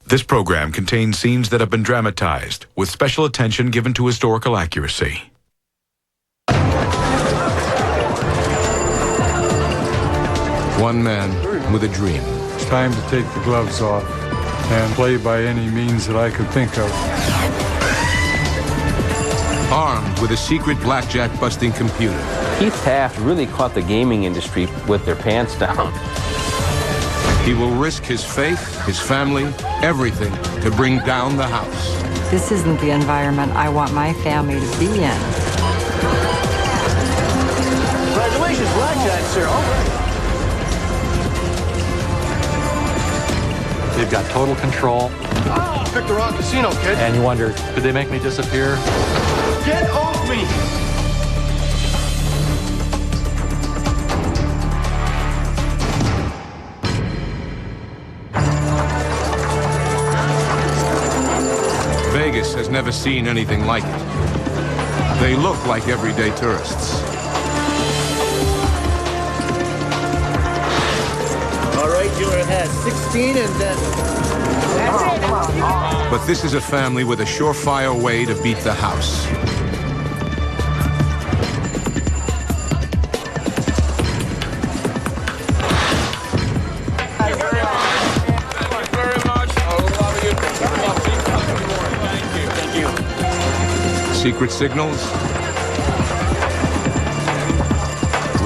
This program contains scenes that have been dramatized, with special attention given to historical accuracy. One man with a dream. It's time to take the gloves off and play by any means that I could think of. Armed with a secret blackjack busting computer. Keith Taft really caught the gaming industry with their pants down. He will risk his faith, his family, everything to bring down the house. This isn't the environment I want my family to be in. Congratulations, BlackJack, sir. All right. They've got total control. Ah, picked the wrong casino, kid. And you wonder, did they make me disappear? Get off me! Vegas has never seen anything like it. They look like everyday tourists. All right, dealer has 16 and then... But this is a family with a surefire way to beat the house. Secret signals,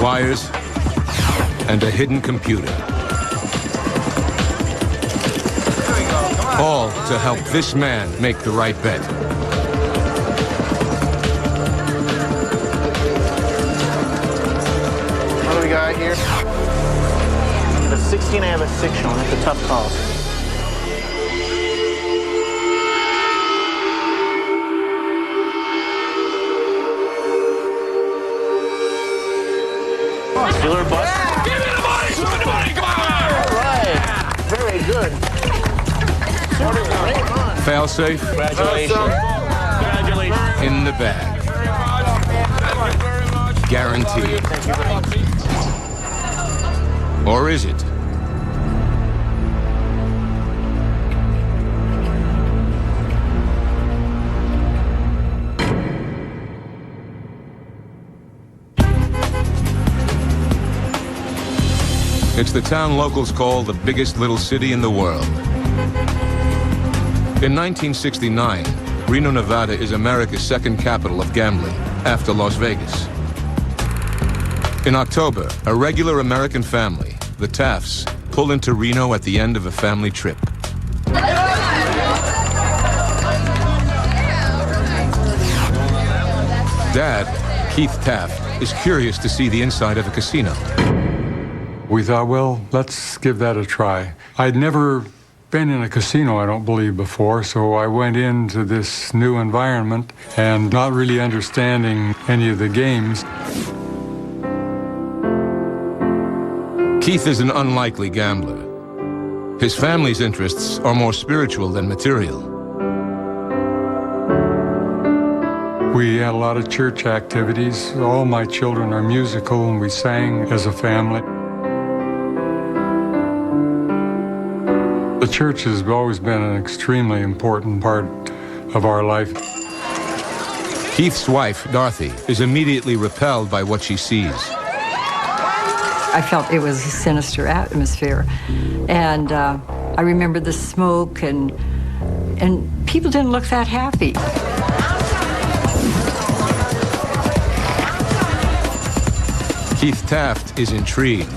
wires, and a hidden computer. All to help this man make the right bet. What do we got here? The 16, I have a 6 showing. That's a tough call. Dealer bust. Yeah. Give me the money! Give me the money! Come on! All right. Very good. Failsafe. Congratulations. Congratulations. In the bag. Guaranteed. Or is it? It's the town locals call the biggest little city in the world. In 1969, Reno, Nevada is America's second capital of gambling, after Las Vegas. In October, a regular American family, the Tafts, pull into Reno at the end of a family trip. Dad, Keith Taft, is curious to see the inside of a casino. We thought, well, let's give that a try. I'd never been in a casino, I don't believe, before, so I went into this new environment and not really understanding any of the games. Keith is an unlikely gambler. His family's interests are more spiritual than material. We had a lot of church activities. All my children are musical, and we sang as a family. The church has always been an extremely important part of our life. Keith's wife, Dorothy, is immediately repelled by what she sees. I felt it was a sinister atmosphere. And I remember the smoke, and people didn't look that happy. Keith Taft is intrigued.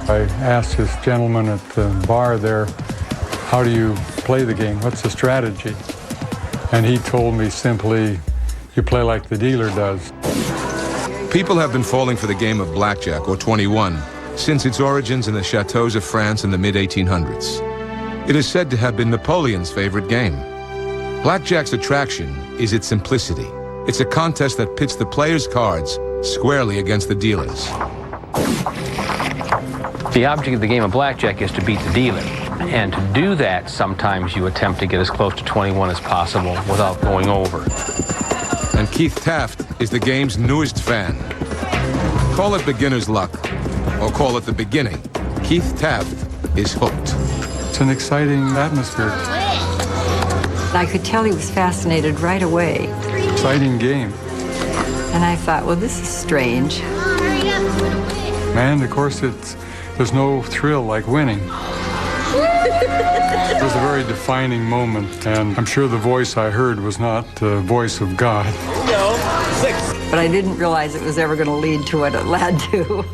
I asked this gentleman at the bar there, how do you play the game? What's the strategy? And he told me simply, you play like the dealer does. People have been falling for the game of blackjack, or 21, since its origins in the chateaux of France in the mid-1800s. It is said to have been Napoleon's favorite game. Blackjack's attraction is its simplicity. It's a contest that pits the player's cards squarely against the dealer's. The object of the game of blackjack is to beat the dealer. And to do that, sometimes you attempt to get as close to 21 as possible without going over. And Keith Taft is the game's newest fan. Call it beginner's luck, or call it the beginning. Keith Taft is hooked. It's an exciting atmosphere. I could tell he was fascinated right away. Exciting game. And I thought, well, this is strange. And of course, there's no thrill like winning. It was a very defining moment, and I'm sure the voice I heard was not the voice of God. But I didn't realize it was ever going to lead to what it led to.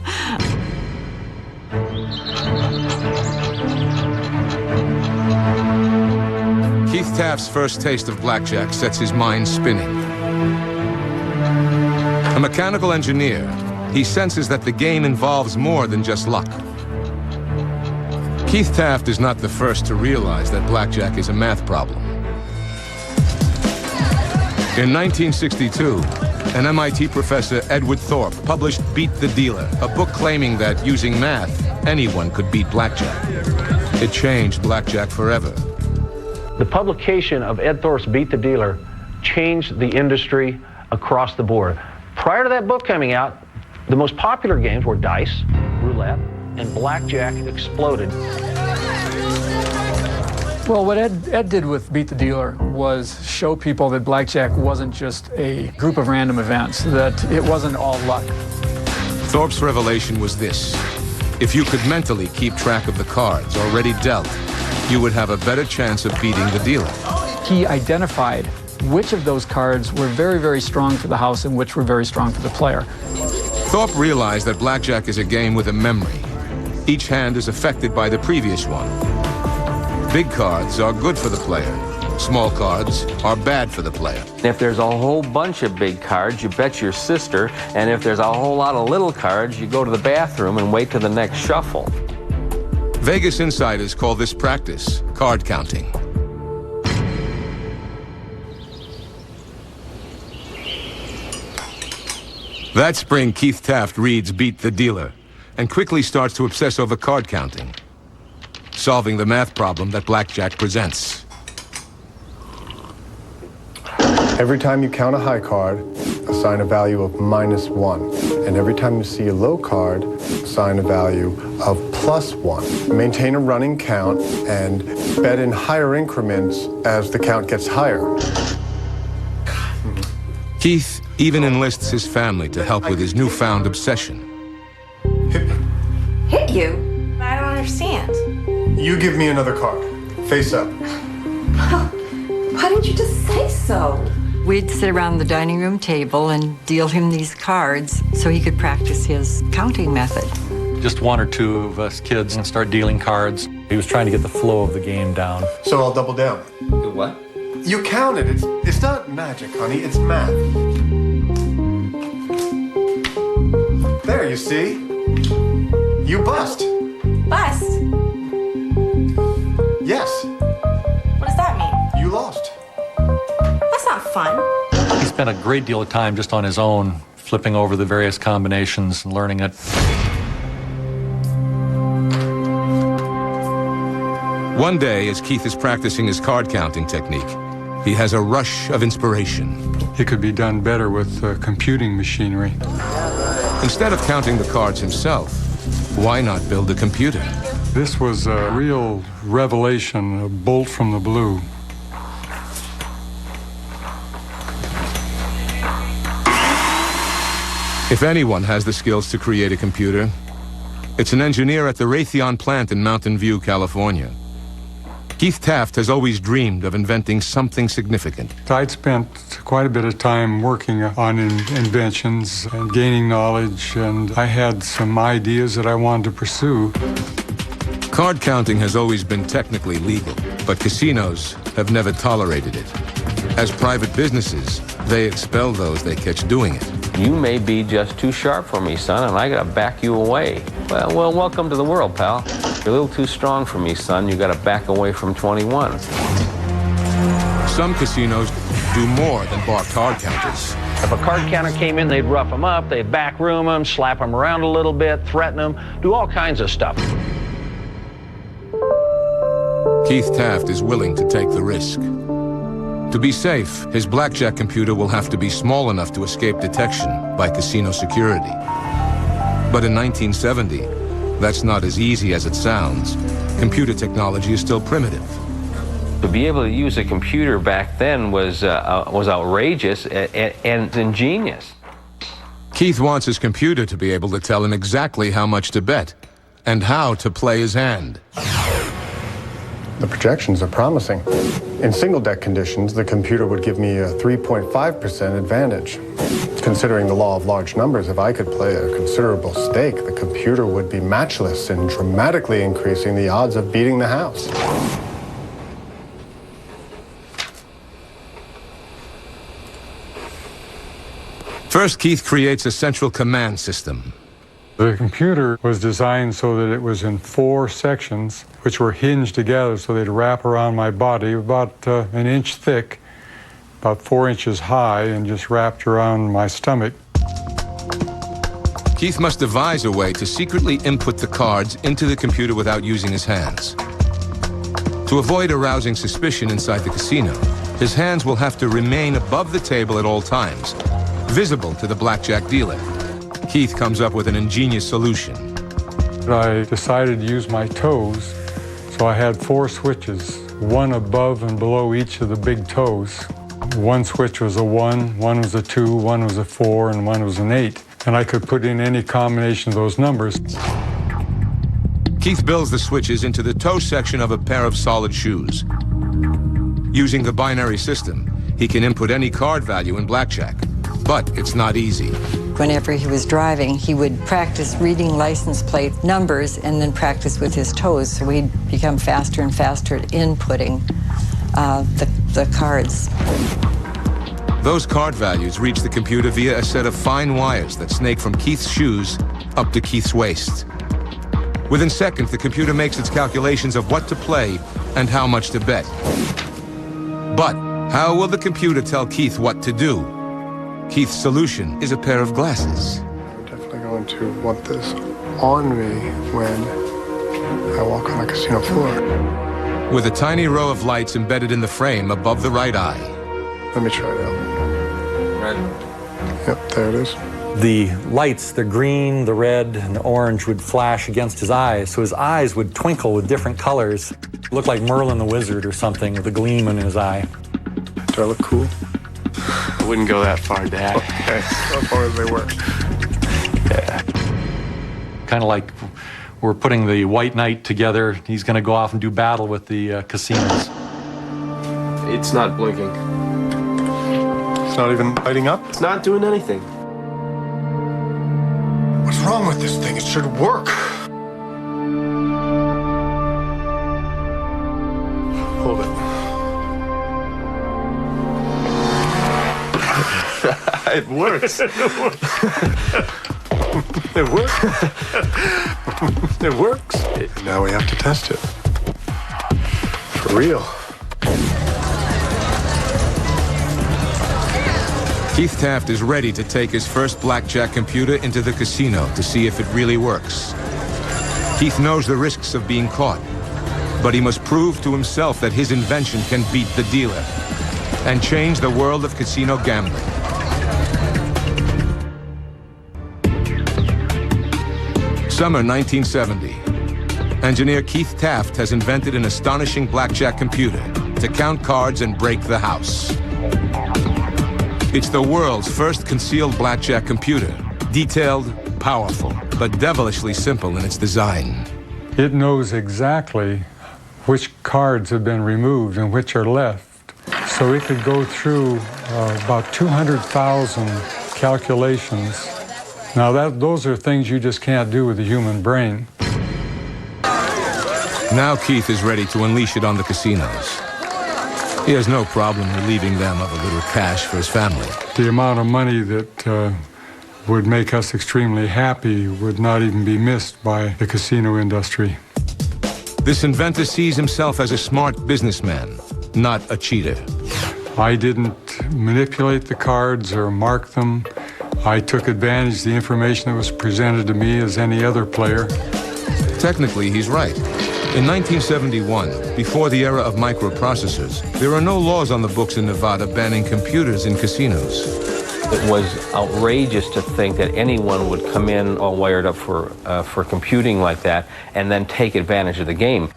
Keith Taft's first taste of blackjack sets his mind spinning. A mechanical engineer, he senses that the game involves more than just luck. Keith Taft is not the first to realize that blackjack is a math problem. In 1962, an MIT professor, Edward Thorpe, published Beat the Dealer, a book claiming that using math, anyone could beat blackjack. It changed blackjack forever. The publication of Ed Thorpe's Beat the Dealer changed the industry across the board. Prior to that book coming out, the most popular games were dice, roulette, and blackjack exploded. Well, what Ed did with Beat the Dealer was show people that blackjack wasn't just a group of random events, that it wasn't all luck. Thorpe's revelation was this: if you could mentally keep track of the cards already dealt, you would have a better chance of beating the dealer. He identified which of those cards were very, very strong for the house and which were very strong for the player. Thorpe realized that blackjack is a game with a memory. Each hand is affected by the previous one. Big cards are good for the player. Small cards are bad for the player. If there's a whole bunch of big cards, you bet your sister, and if there's a whole lot of little cards, you go to the bathroom and wait till the next shuffle. Vegas insiders call this practice card counting. That spring, Keith Taft reads Beat the Dealer and quickly starts to obsess over card counting, solving the math problem that blackjack presents. Every time you count a high card, assign a value of -1. And every time you see a low card, assign a value of +1. Maintain a running count and bet in higher increments as the count gets higher. Keith even enlists his family to help with his newfound obsession. Hit me. Hit you? I don't understand. You give me another card. Face up. Why didn't you just say so? We'd sit around the dining room table and deal him these cards so he could practice his counting method. Just one or two of us kids and start dealing cards. He was trying to get the flow of the game down. So I'll double down. Do what? You counted. It's not magic, honey. It's math. There, you see? You bust. Bust? Yes. What does that mean? You lost. That's not fun. He spent a great deal of time just on his own, flipping over the various combinations and learning it. One day, as Keith is practicing his card counting technique, he has a rush of inspiration. It could be done better with computing machinery. Instead of counting the cards himself, why not build a computer? This was a real revelation, a bolt from the blue. If anyone has the skills to create a computer, it's an engineer at the Raytheon plant in Mountain View, California. Keith Taft has always dreamed of inventing something significant. I'd spent quite a bit of time working on inventions and gaining knowledge, and I had some ideas that I wanted to pursue. Card counting has always been technically legal, but casinos have never tolerated it. As private businesses, they expel those they catch doing it. You may be just too sharp for me, son, and I gotta back you away. Well, welcome to the world, pal. You're a little too strong for me, son. You gotta back away from 21. Some casinos do more than bar card counters. If a card counter came in, they'd rough them up, they'd backroom them, slap them around a little bit, threaten them, do all kinds of stuff. Keith Taft is willing to take the risk. To be safe, his blackjack computer will have to be small enough to escape detection by casino security. But in 1970, that's not as easy as it sounds. Computer technology is still primitive. To be able to use a computer back then was outrageous and ingenious. Keith wants his computer to be able to tell him exactly how much to bet and how to play his hand. The projections are promising. In single-deck conditions, the computer would give me a 3.5% advantage. Considering the law of large numbers, if I could play a considerable stake, the computer would be matchless in dramatically increasing the odds of beating the house. First, Keith creates a central command system. The computer was designed so that it was in 4 sections, which were hinged together so they'd wrap around my body, about an inch thick, about 4 inches high, and just wrapped around my stomach. Keith must devise a way to secretly input the cards into the computer without using his hands. To avoid arousing suspicion inside the casino, his hands will have to remain above the table at all times, visible to the blackjack dealer. Keith comes up with an ingenious solution. I decided to use my toes, so I had 4 switches, one above and below each of the big toes. One switch was a 1, one was a 2, one was a 4, and one was an 8. And I could put in any combination of those numbers. Keith builds the switches into the toe section of a pair of solid shoes. Using the binary system, he can input any card value in blackjack, but it's not easy. Whenever he was driving, he would practice reading license plate numbers and then practice with his toes, so he'd become faster and faster at inputting the cards. Those card values reach the computer via a set of fine wires that snake from Keith's shoes up to Keith's waist. Within seconds, the computer makes its calculations of what to play and how much to bet. But how will the computer tell Keith what to do? Keith's solution is a pair of glasses. I'm definitely going to want this on me when I walk on a casino floor. With a tiny row of lights embedded in the frame above the right eye. Let me try it out. Right. Yep, there it is. The lights, the green, the red, and the orange would flash against his eyes, so his eyes would twinkle with different colors. Look like Merlin the Wizard or something with a gleam in his eye. Do I look cool? I wouldn't go that far, Dad. Okay, as far as they work. Yeah. Kind of like we're putting the White Knight together. He's going to go off and do battle with the casinos. It's not blinking. It's not even lighting up? It's not doing anything. What's wrong with this thing? It should work. Hold it. It works. It works. It works. Now we have to test it. For real. Keith Taft is ready to take his first blackjack computer into the casino to see if it really works. Keith knows the risks of being caught, but he must prove to himself that his invention can beat the dealer and change the world of casino gambling. Summer 1970. Engineer Keith Taft has invented an astonishing blackjack computer to count cards and break the house. It's the world's first concealed blackjack computer. Detailed, powerful, but devilishly simple in its design. It knows exactly which cards have been removed and which are left. So it could go through about 200,000 calculations. Now those are things you just can't do with the human brain. Now Keith is ready to unleash it on the casinos. He has no problem relieving them of a little cash for his family. The amount of money that would make us extremely happy would not even be missed by the casino industry. This inventor sees himself as a smart businessman, not a cheater. I didn't manipulate the cards or mark them. I took advantage of the information that was presented to me as any other player. Technically, he's right. In 1971, before the era of microprocessors, there are no laws on the books in Nevada banning computers in casinos. It was outrageous to think that anyone would come in all wired up for computing like that and then take advantage of the game.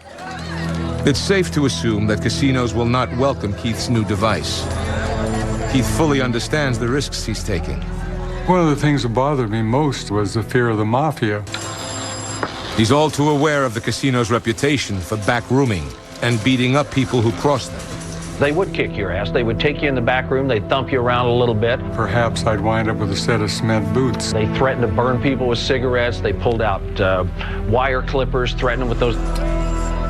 It's safe to assume that casinos will not welcome Keith's new device. Keith fully understands the risks he's taking. One of the things that bothered me most was the fear of the mafia. He's all too aware of the casino's reputation for backrooming and beating up people who cross them. They would kick your ass. They would take you in the back room. They'd thump you around a little bit. Perhaps I'd wind up with a set of cement boots. They threatened to burn people with cigarettes. They pulled out wire clippers, threatened them with those.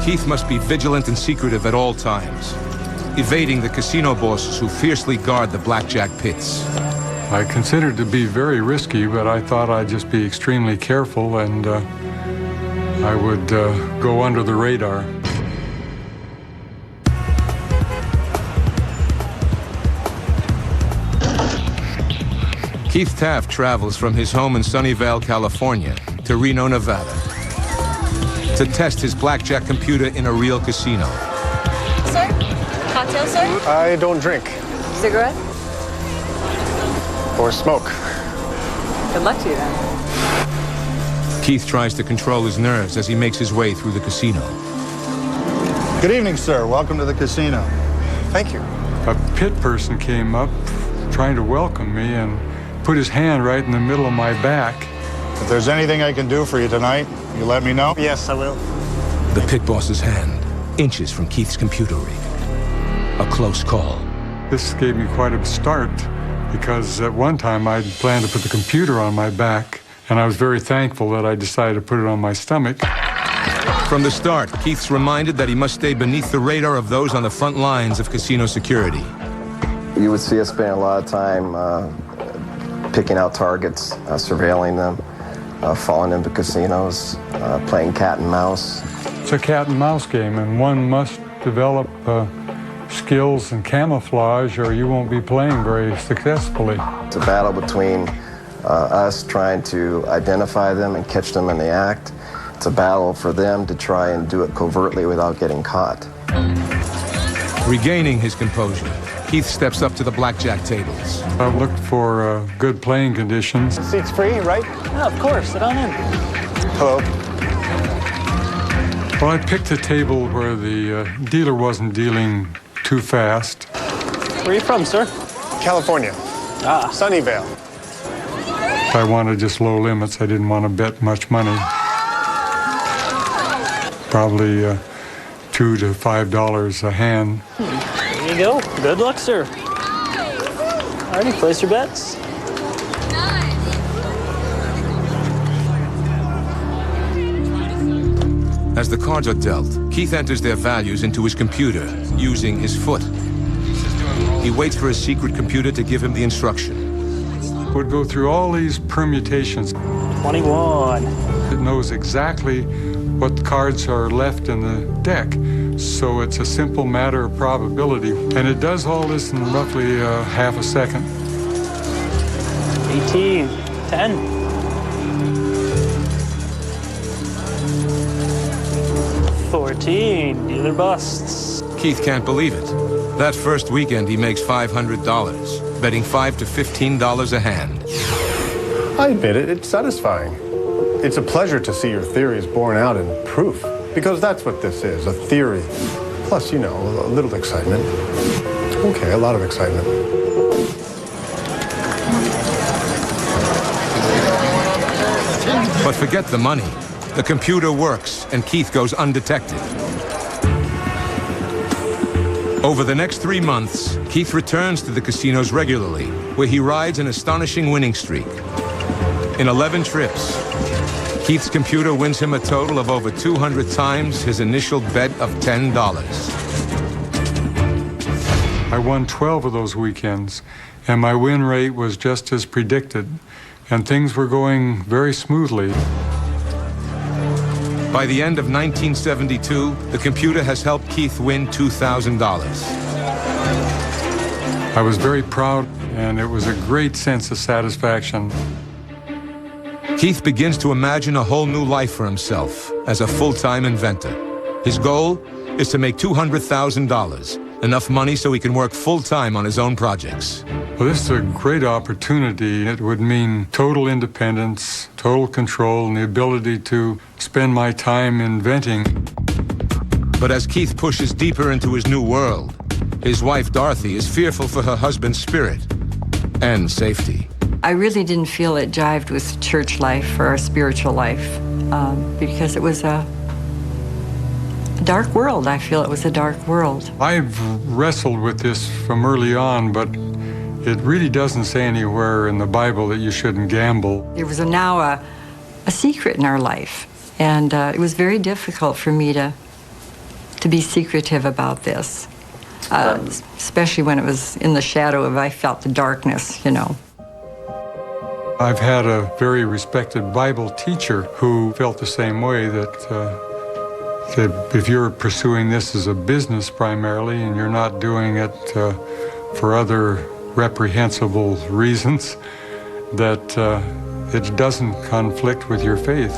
Keith must be vigilant and secretive at all times, evading the casino bosses who fiercely guard the blackjack pits. I considered it to be very risky, but I thought I'd just be extremely careful and I would go under the radar. Keith Taft travels from his home in Sunnyvale, California, to Reno, Nevada, to test his blackjack computer in a real casino. Sir? Cocktail, sir? I don't drink Cigarette? or smoke. Good luck to you then. Keith tries to control his nerves as he makes his way through the casino. Good evening, sir. Welcome to the casino. Thank you. A pit person came up trying to welcome me and put his hand right in the middle of my back. If there's anything I can do for you tonight, you let me know. Yes, I will. The pit boss's hand, inches from Keith's computer rig. A close call. This gave me quite a start because at one time I'd planned to put the computer on my back, and I was very thankful that I decided to put it on my stomach. From the start, Keith's reminded that he must stay beneath the radar of those on the front lines of casino security. You would see us spend a lot of time picking out targets, surveilling them, falling into casinos, playing cat and mouse. It's a cat and mouse game, and one must develop skills and camouflage or you won't be playing very successfully. It's a battle between us trying to identify them and catch them in the act. It's a battle for them to try and do it covertly without getting caught. Regaining his composure, Keith steps up to the blackjack tables. I've looked for good playing conditions. The seat's free, right? Yeah, of course. Sit on in. Hello. Well, I picked a table where the dealer wasn't dealing too fast. Where are you from, sir? California. Sunnyvale. I wanted just low limits. I didn't want to bet much money. Probably $2 to $5 a hand. There you go. Good luck, sir. Alrighty, place your bets. As the cards are dealt, Keith enters their values into his computer using his foot. He waits for his secret computer to give him the instruction. Would go through all these permutations. 21. It knows exactly what cards are left in the deck. So it's a simple matter of probability. And it does all this in roughly half a second. 18. 10. 14. Dealer busts. Keith can't believe it. That first weekend, he makes $500, betting $5 to $15 a hand. I admit it, it's satisfying. It's a pleasure to see your theories borne out in proof, because that's what this is, a theory. Plus, you know, a little excitement. Okay, a lot of excitement. But forget the money. The computer works, and Keith goes undetected. Over the next 3 months, Keith returns to the casinos regularly, where he rides an astonishing winning streak. In 11 trips, Keith's computer wins him a total of over 200 times his initial bet of $10. I won 12 of those weekends, and my win rate was just as predicted, and things were going very smoothly. By the end of 1972, the computer has helped Keith win $2,000. I was very proud, and it was a great sense of satisfaction. Keith begins to imagine a whole new life for himself as a full-time inventor. His goal is to make $200,000, enough money so he can work full-time on his own projects. Well, this is a great opportunity. It would mean total independence, total control, and the ability to spend my time inventing. But as Keith pushes deeper into his new world, his wife Dorothy is fearful for her husband's spirit and safety. I really didn't feel it jived with church life or spiritual life because it was a dark world. I feel it was a dark world. I've wrestled with this from early on, but it really doesn't say anywhere in the Bible that you shouldn't gamble. There was now a secret in our life, and it was very difficult for me to be secretive about this, especially when it was in the shadow of, I felt the darkness, you know. I've had a very respected Bible teacher who felt the same way, that if you're pursuing this as a business primarily and you're not doing it for other reprehensible reasons, that it doesn't conflict with your faith.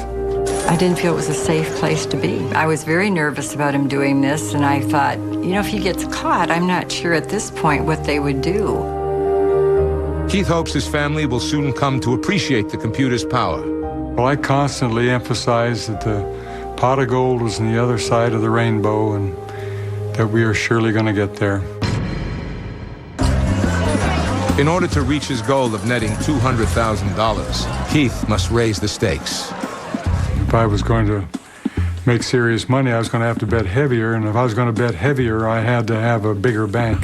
I didn't feel it was a safe place to be. I was very nervous about him doing this, and I thought, you know, if he gets caught, I'm not sure at this point what they would do. Keith hopes his family will soon come to appreciate the computer's power. Well, I constantly emphasize that the pot of gold was on the other side of the rainbow and that we are surely going to get there. In order to reach his goal of netting $200,000, Keith must raise the stakes. If I was going to make serious money, I was going to have to bet heavier, and if I was going to bet heavier, I had to have a bigger bank.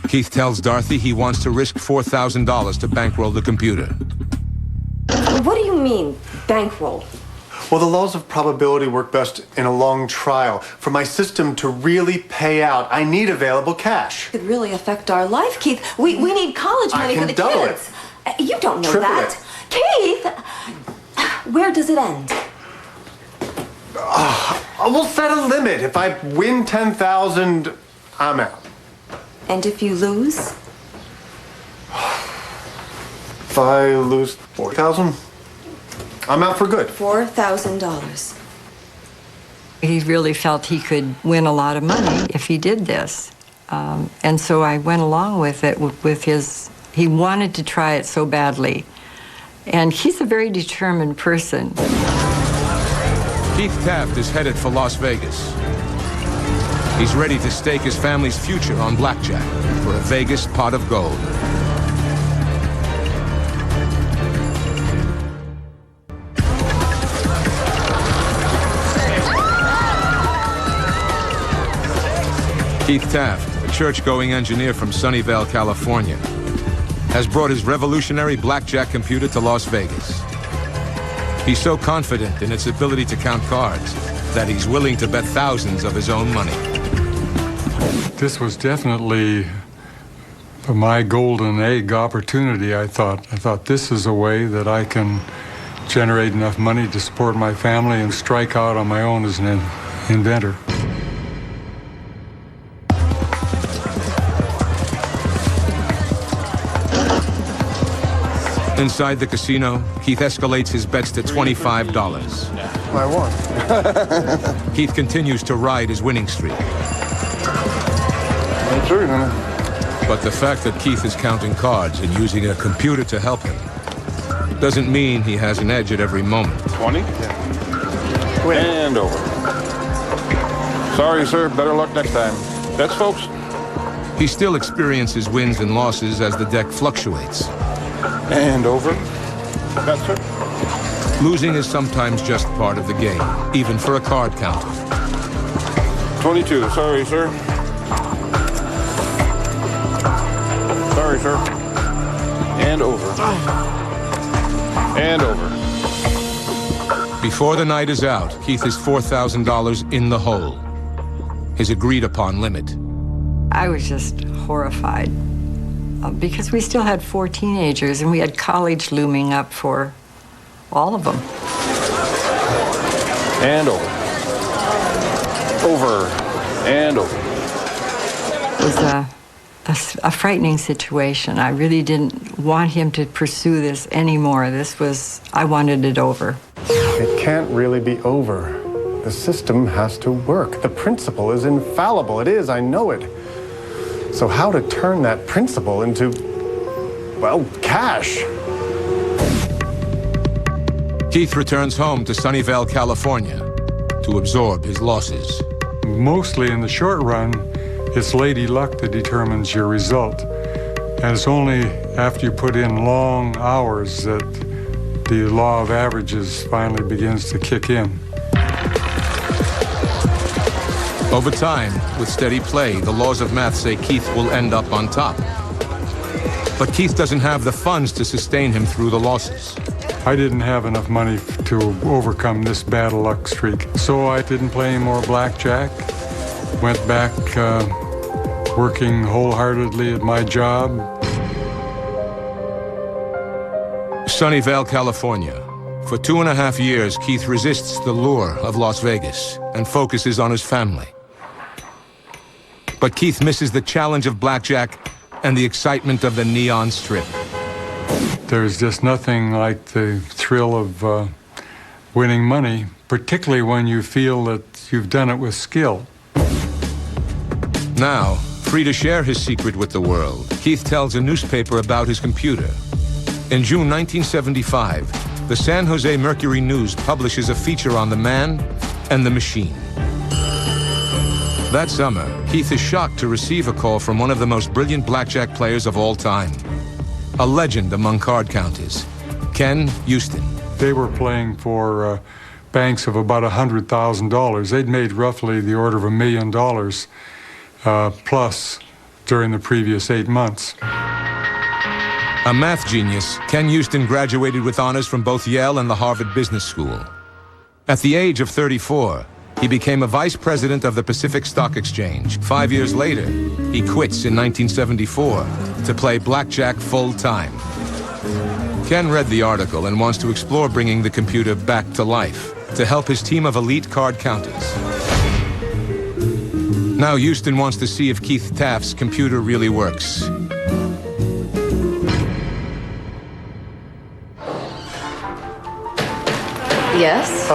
Keith tells Dorothy he wants to risk $4,000 to bankroll the computer. What do you mean, bankroll? Well, the laws of probability work best in a long trial. For my system to really pay out, I need available cash. It could really affect our life, Keith. We need college money for the kids. You don't know that. Keith, where does it end? We'll set a limit. If I win 10,000, I'm out. And if you lose? If I lose 4,000, I'm out for good. $4,000. He really felt he could win a lot of money if he did this. And so I went along with it with his, he wanted to try it so badly. And he's a very determined person. Keith Taft is headed for Las Vegas. He's ready to stake his family's future on blackjack for a Vegas pot of gold. Keith Taft, a church-going engineer from Sunnyvale, California, has brought his revolutionary blackjack computer to Las Vegas. He's so confident in its ability to count cards that he's willing to bet thousands of his own money. This was definitely my golden egg opportunity, I thought this is a way that I can generate enough money to support my family and strike out on my own as an inventor. Inside the casino, Keith escalates his bets to $25. I won. Keith continues to ride his winning streak. But the fact that Keith is counting cards and using a computer to help him doesn't mean he has an edge at every moment. 20. And over. Sorry, sir. Better luck next time. Bets, folks. He still experiences wins and losses as the deck fluctuates. And over. Bets, sir. Losing is sometimes just part of the game, even for a card counter. 22. Sorry, sir. Sorry, sir. And over. And over. Before the night is out, Keith is $4,000 in the hole, his agreed-upon limit. I was just horrified because we still had 4 teenagers and we had college looming up for all of them. And over. Over. And over. It was a frightening situation. I really didn't want him to pursue this anymore. I wanted it over. It can't really be over. The system has to work. The principle is infallible. It is, I know it. So how to turn that principal into, well, cash? Keith returns home to Sunnyvale, California, to absorb his losses. Mostly in the short run, it's lady luck that determines your result. And it's only after you put in long hours that the law of averages finally begins to kick in. Over time, with steady play, the laws of math say Keith will end up on top. But Keith doesn't have the funds to sustain him through the losses. I didn't have enough money to overcome this bad luck streak. So I didn't play any more blackjack. Went back working wholeheartedly at my job. Sunnyvale, California. For 2.5 years, Keith resists the lure of Las Vegas and focuses on his family. But Keith misses the challenge of blackjack and the excitement of the neon strip. There's just nothing like the thrill of winning money, particularly when you feel that you've done it with skill. Now, free to share his secret with the world, Keith tells a newspaper about his computer. In June 1975, the San Jose Mercury News publishes a feature on the man and the machine. That summer, Keith is shocked to receive a call from one of the most brilliant blackjack players of all time. A legend among card counters, Ken Houston. They were playing for banks of about $100,000. They'd made roughly the order of $1 million plus during the previous 8 months. A math genius, Ken Houston graduated with honors from both Yale and the Harvard Business School. At the age of 34, he became a vice president of the Pacific Stock Exchange. 5 years later, he quits in 1974 to play blackjack full-time. Ken read the article and wants to explore bringing the computer back to life to help his team of elite card counters. Now Houston wants to see if Keith Taft's computer really works. Yes?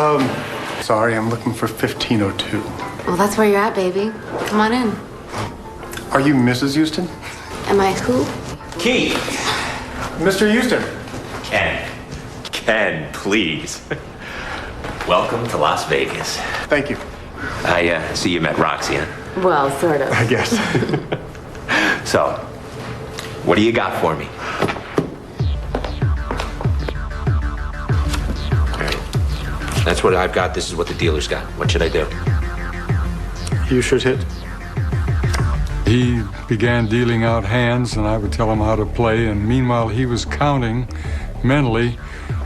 Sorry, I'm looking for 1502. Well, that's where you're at, baby. Come on in. Are you Mrs. Houston? Am I who? Keith! Mr. Houston! Ken, please. Welcome to Las Vegas. Thank you. I see you met Roxy, huh? Well, sort of. I guess. So, what do you got for me? That's what I've got. This is what the dealer's got. What should I do? You should hit. He began dealing out hands, and I would tell him how to play, and meanwhile he was counting mentally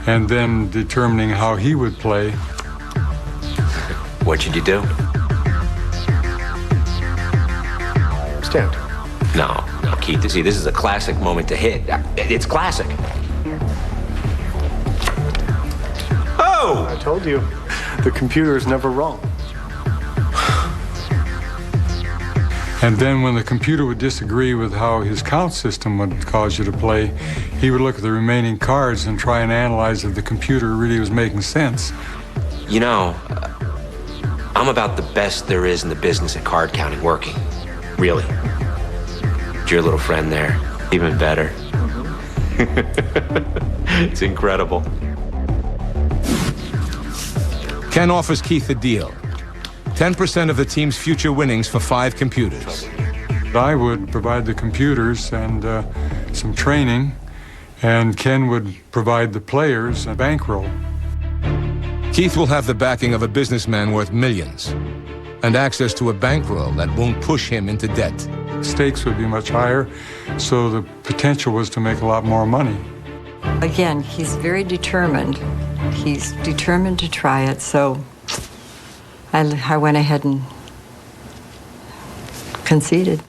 and then determining how he would play. What should you do? Stand. No, Keith. See, this is a classic moment to hit. It's classic. Oh! I told you, the computer is never wrong. And then when the computer would disagree with how his count system would cause you to play, he would look at the remaining cards and try and analyze if the computer really was making sense. You know, I'm about the best there is in the business at card counting working. Really. Your little friend there, even better. It's incredible. Ken offers Keith a deal. 10% of the team's future winnings for 5 computers. I would provide the computers and some training, and Ken would provide the players a bankroll. Keith will have the backing of a businessman worth millions and access to a bankroll that won't push him into debt. Stakes would be much higher, so the potential was to make a lot more money. Again, he's very determined. He's determined to try it, so I went ahead and conceded.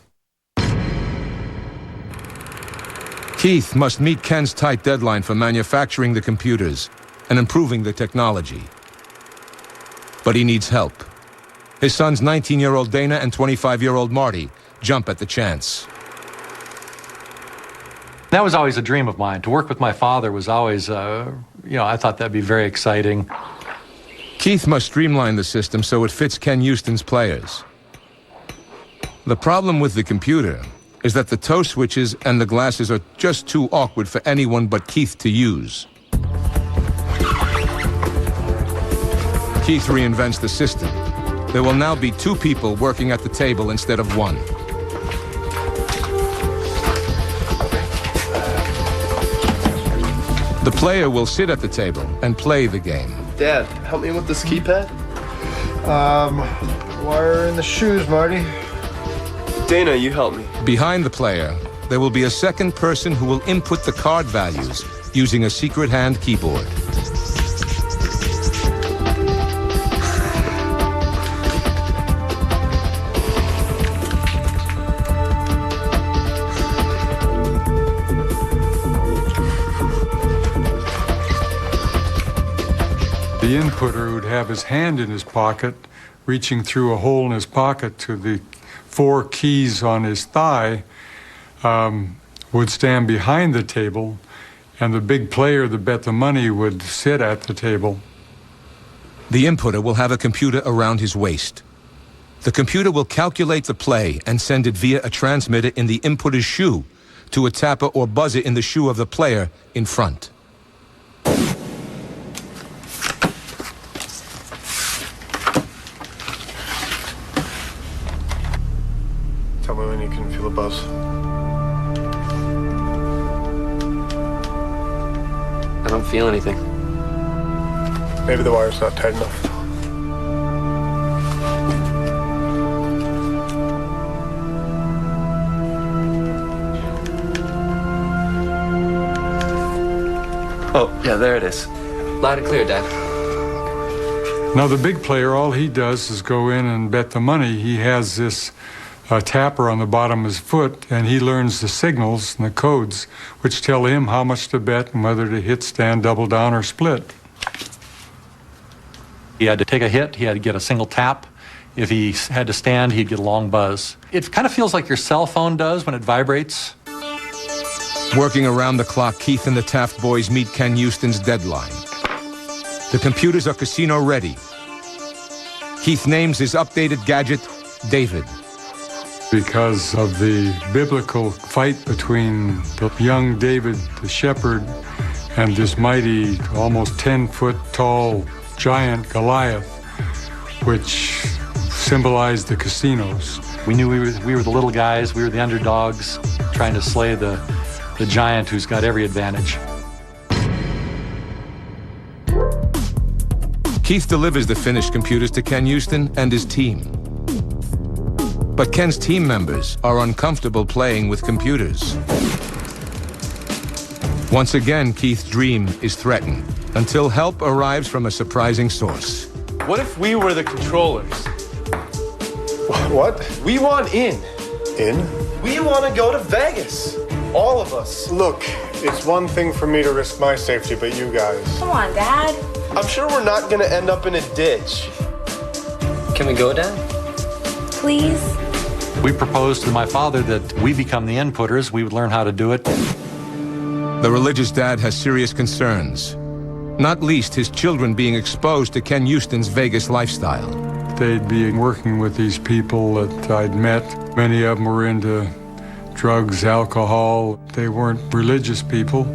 Keith must meet Ken's tight deadline for manufacturing the computers and improving the technology. But he needs help. His sons, 19-year-old Dana and 25-year-old Marty, jump at the chance. That was always a dream of mine. To work with my father was always, I thought that'd be very exciting. Keith must streamline the system so it fits Ken Houston's players. The problem with the computer is that the toe switches and the glasses are just too awkward for anyone but Keith to use. Keith reinvents the system. There will now be 2 people working at the table instead of 1. The player will sit at the table and play the game. Dad, help me with this keypad. Wire in the shoes, Marty. Dana, you help me. Behind the player, there will be a second person who will input the card values using a secret hand keyboard. The inputter would have his hand in his pocket, reaching through a hole in his pocket to the 4 keys on his thigh, would stand behind the table, and the big player that bet the money would sit at the table. The inputter will have a computer around his waist. The computer will calculate the play and send it via a transmitter in the inputter's shoe to a tapper or buzzer in the shoe of the player in front. Tell me when you can feel a buzz. I don't feel anything. Maybe the wire's not tight enough. Oh, yeah, there it is. Loud and clear, Dad. Now the big player, all he does is go in and bet the money. He has this tapper on the bottom of his foot, and he learns the signals and the codes, which tell him how much to bet and whether to hit, stand, double down, or split. He had to take a hit, he had to get a single tap. If he had to stand, he'd get a long buzz. It kind of feels like your cell phone does when it vibrates. Working around the clock, Keith and the Taft boys meet Ken Houston's deadline. The computers are casino ready. Keith names his updated gadget David. Because of the biblical fight between the young David the shepherd and this mighty, almost 10-foot tall giant Goliath, which symbolized the casinos. We knew we were the little guys, we were the underdogs, trying to slay the giant who's got every advantage. Keith delivers the finished computers to Ken Houston and his team. But Ken's team members are uncomfortable playing with computers. Once again, Keith's dream is threatened until help arrives from a surprising source. What if we were the controllers? What? We want in. In? We want to go to Vegas. All of us. Look, it's one thing for me to risk my safety, but you guys. Come on, Dad. I'm sure we're not going to end up in a ditch. Can we go, Dad? Please? We proposed to my father that we become the inputters, we would learn how to do it. The religious dad has serious concerns, not least his children being exposed to Ken Houston's Vegas lifestyle. They'd be working with these people that I'd met. Many of them were into drugs, alcohol. They weren't religious people.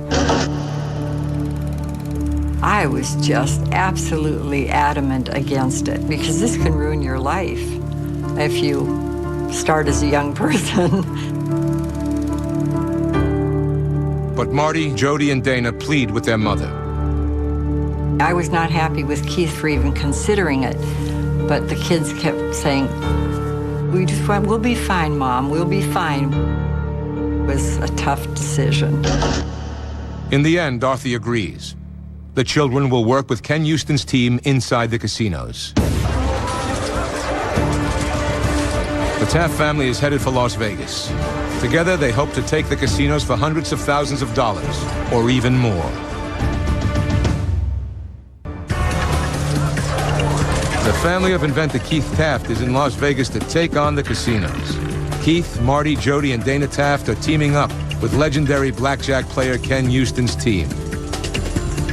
I was just absolutely adamant against it because this can ruin your life if you start as a young person. But Marty, Jody, and Dana plead with their mother. I was not happy with Keith for even considering it, but the kids kept saying, we'll be fine, Mom, we'll be fine. It was a tough decision. In the end, Dorothy agrees. The children will work with Ken Houston's team inside the casinos. The Taft family is headed for Las Vegas. Together, they hope to take the casinos for hundreds of thousands of dollars, or even more. The family of inventor Keith Taft is in Las Vegas to take on the casinos. Keith, Marty, Jody, and Dana Taft are teaming up with legendary blackjack player Ken Houston's team.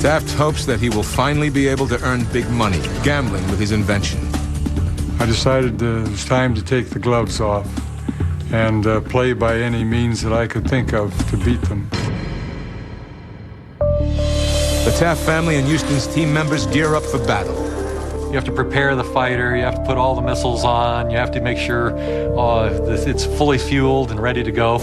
Taft hopes that he will finally be able to earn big money gambling with his invention. I decided it was time to take the gloves off and play by any means that I could think of to beat them. The Taft family and Houston's team members gear up for battle. You have to prepare the fighter, you have to put all the missiles on, you have to make sure it's fully fueled and ready to go.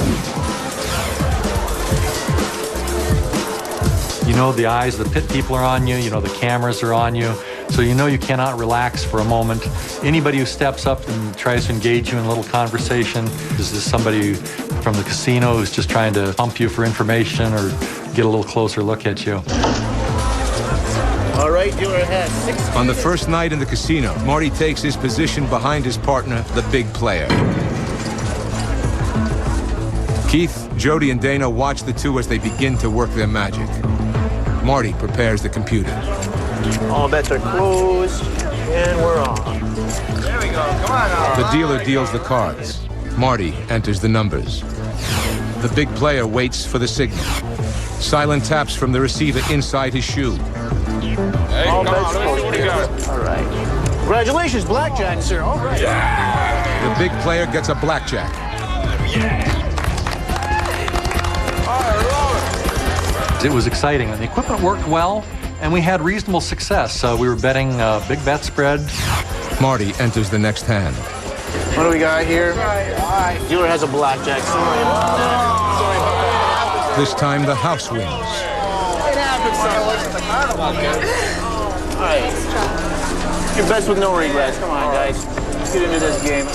You know the eyes of the pit people are on you, you know the cameras are on you, so you know you cannot relax for a moment. Anybody who steps up and tries to engage you in a little conversation is just somebody from the casino who's just trying to pump you for information or get a little closer look at you. All right, dealer has 6. On the first night in the casino, Marty takes his position behind his partner, the big player. Keith, Jody, and Dana watch the two as they begin to work their magic. Marty prepares the computer. All bets are closed, and we're on. There we go. Come on now. The dealer deals the cards. Marty enters the numbers. The big player waits for the signal. Silent taps from the receiver inside his shoe. Hey, all bets closed. All right. Congratulations, BlackJack, sir. All right. Yeah. The big player gets a BlackJack. Yeah. It was exciting, and the equipment worked well, and we had reasonable success. We were betting big bet spread. Marty enters the next hand. What do we got here? Dealer has a BlackJack. Sorry about that. This time the house wins. It happens, All right. Your best with no regrets. Come on, guys. Let's get into this game.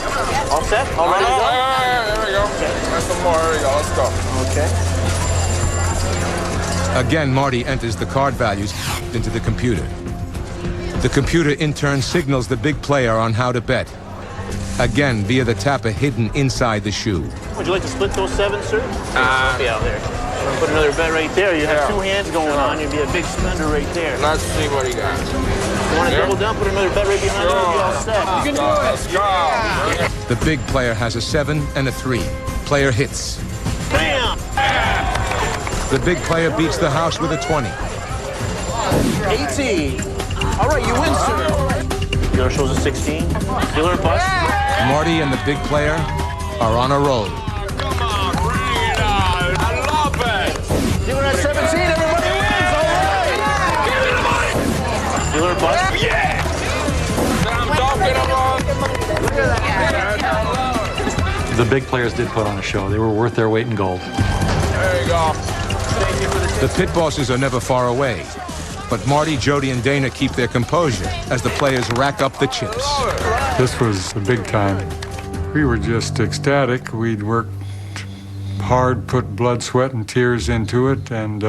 All set? All ready to go? There we go. Okay. There's some more. Here we go. Let's go. Okay. Again, Marty enters the card values into the computer. The computer in turn signals the big player on how to bet. Again, via the tapper hidden inside the shoe. Would you like to split those 7, sir? Be out there. Put another bet right there. You have 2 hands going on. You'd be a big spender right there. Let's see what he got. You want to double down? Put another bet right behind you. Be all set. You can do it. Let's go. The big player has a 7 and a 3. Player hits. Bam! The big player beats the house with a 20. 18. All right, you win, sir. Dealer shows a 16. Dealer bust. Marty and the big player are on a roll. Come on, bring it on. I love it. Dealer at 17. Everybody wins. All right. Give me the money. Dealer bust. Yeah. I'm talking about. Look at that. The big players did put on a show. They were worth their weight in gold. There you go. The pit bosses are never far away, but Marty, Jody, and Dana keep their composure as the players rack up the chips. This was a big time. We were just ecstatic. We'd worked hard, put blood, sweat, and tears into it, and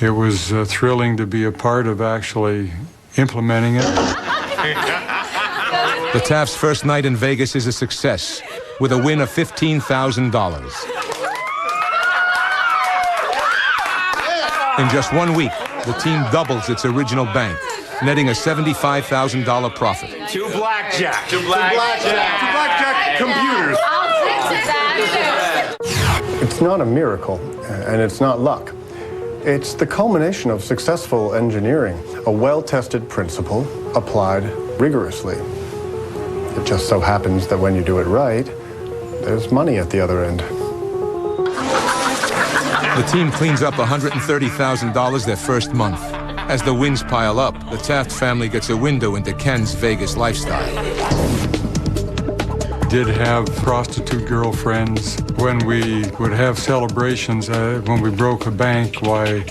it was thrilling to be a part of actually implementing it. The Taft's first night in Vegas is a success, with a win of $15,000. In just 1 week, the team doubles its original bank, netting a $75,000 profit. Two BlackJack. Two BlackJack computers. I'll fix that. It's not a miracle, and it's not luck. It's the culmination of successful engineering, a well-tested principle applied rigorously. It just so happens that when you do it right, there's money at the other end. The team cleans up $130,000 their first month. As the wins pile up, the Taft family gets a window into Ken's Vegas lifestyle. Did have prostitute girlfriends. When we would have celebrations, when we broke a bank, why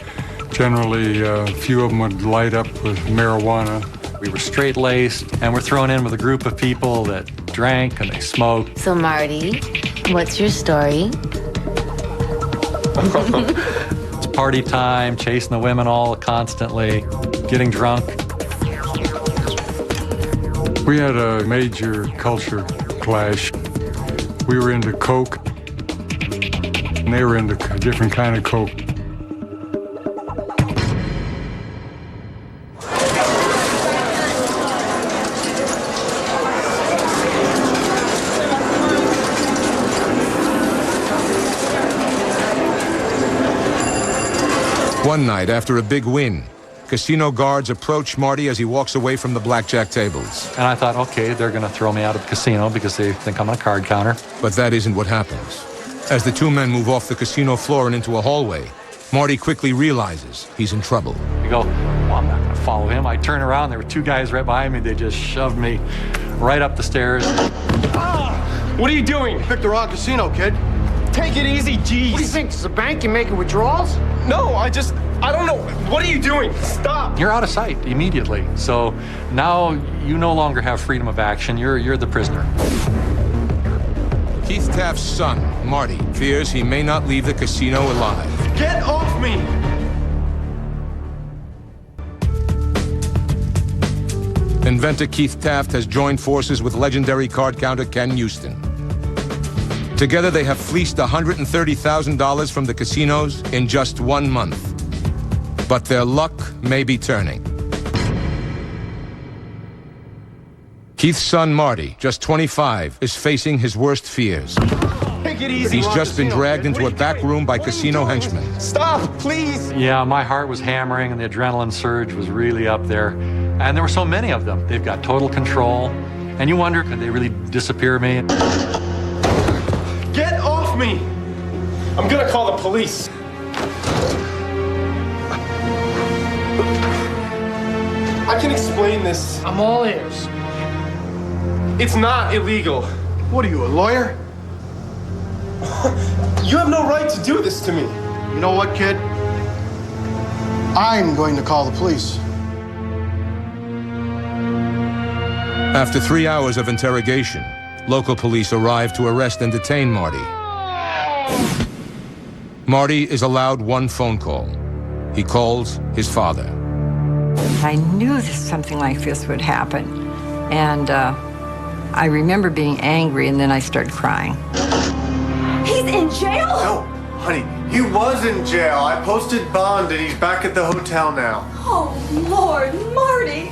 generally a few of them would light up with marijuana. We were straight-laced, and we're thrown in with a group of people that drank and they smoked. So, Marty, what's your story? It's party time, chasing the women all constantly, getting drunk. We had a major culture clash. We were into coke, and they were into a different kind of coke. One night, after a big win, casino guards approach Marty as he walks away from the blackjack tables. And I thought, okay, they're going to throw me out of the casino because they think I'm a card counter. But that isn't what happens. As the two men move off the casino floor and into a hallway, Marty quickly realizes he's in trouble. You go, well, I'm not going to follow him. I turn around, there were two guys right behind me. They just shoved me right up the stairs. What are you doing? Picked the wrong casino, kid. Take it easy, geez. What do you think? This is a bank? You making withdrawals? No, I don't know. What are you doing? Stop. You're out of sight immediately. So now you no longer have freedom of action. You're the prisoner. Keith Taft's son, Marty, fears he may not leave the casino alive. Get off me! Inventor Keith Taft has joined forces with legendary card counter Ken Houston. Together, they have fleeced $130,000 from the casinos in just 1 month. But their luck may be turning. Keith's son, Marty, just 25, is facing his worst fears. Take it easy. He's just been dragged into a back room by casino henchmen. Stop, please. Yeah, my heart was hammering and the adrenaline surge was really up there. And there were so many of them. They've got total control. And you wonder, could they really disappear me? Get off me! I'm gonna call the police. I can explain this. I'm all ears. It's not illegal. What are you, a lawyer? You have no right to do this to me. You know what, kid? I'm going to call the police. After 3 hours of interrogation, local police arrive to arrest and detain Marty. Marty is allowed one phone call. He calls his father. I knew something like this would happen. And I remember being angry, and then I started crying. He's in jail? No, honey, he was in jail. I posted bond and he's back at the hotel now. Oh, Lord, Marty.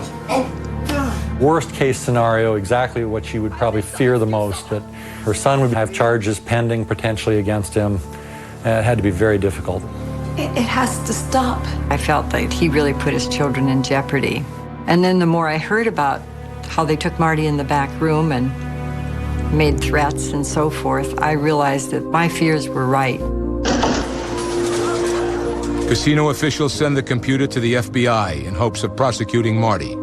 Worst case scenario, exactly what she would probably fear the most, that her son would have charges pending potentially against him. And it had to be very difficult. It has to stop. I felt like he really put his children in jeopardy. And then the more I heard about how they took Marty in the back room and made threats and so forth, I realized that my fears were right. Casino officials send the computer to the FBI in hopes of prosecuting Marty.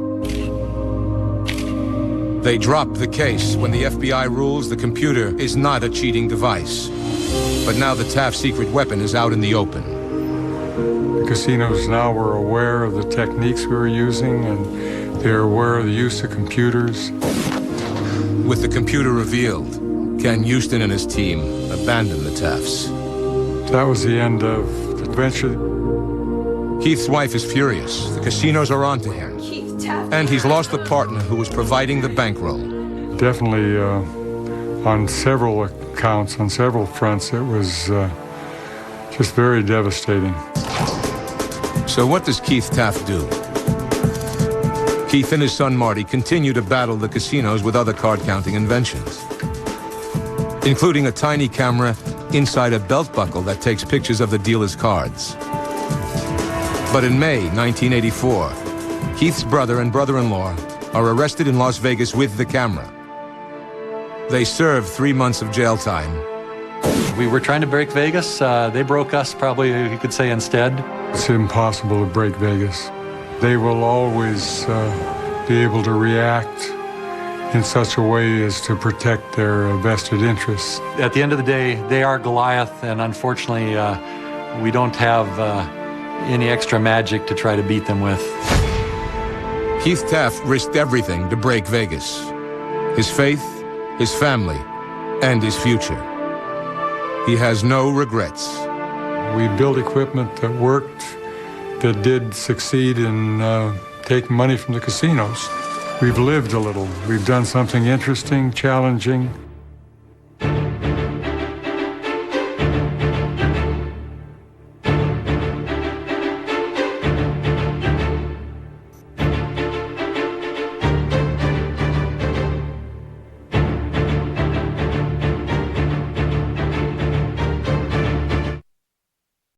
They drop the case when the FBI rules the computer is not a cheating device. But now the Taft secret weapon is out in the open. The casinos now were aware of the techniques we were using, and they're aware of the use of computers. With the computer revealed, Ken Houston and his team abandoned the Tafts. That was the end of the venture. Keith's wife is furious. The casinos are onto him. And he's lost the partner who was providing the bankroll. Definitely, on several accounts, on several fronts, it was just very devastating. So what does Keith Taft do? Keith and his son Marty continue to battle the casinos with other card-counting inventions, including a tiny camera inside a belt buckle that takes pictures of the dealer's cards. But in May 1984, Keith's brother and brother-in-law are arrested in Las Vegas with the camera. They serve 3 months of jail time. We were trying to break Vegas. They broke us, probably, you could say, instead. It's impossible to break Vegas. They will always be able to react in such a way as to protect their vested interests. At the end of the day, they are Goliath, and unfortunately, we don't have any extra magic to try to beat them with. Keith Taft risked everything to break Vegas. His faith, his family, and his future. He has no regrets. We built equipment that worked, that did succeed in taking money from the casinos. We've lived a little. We've done something interesting, challenging,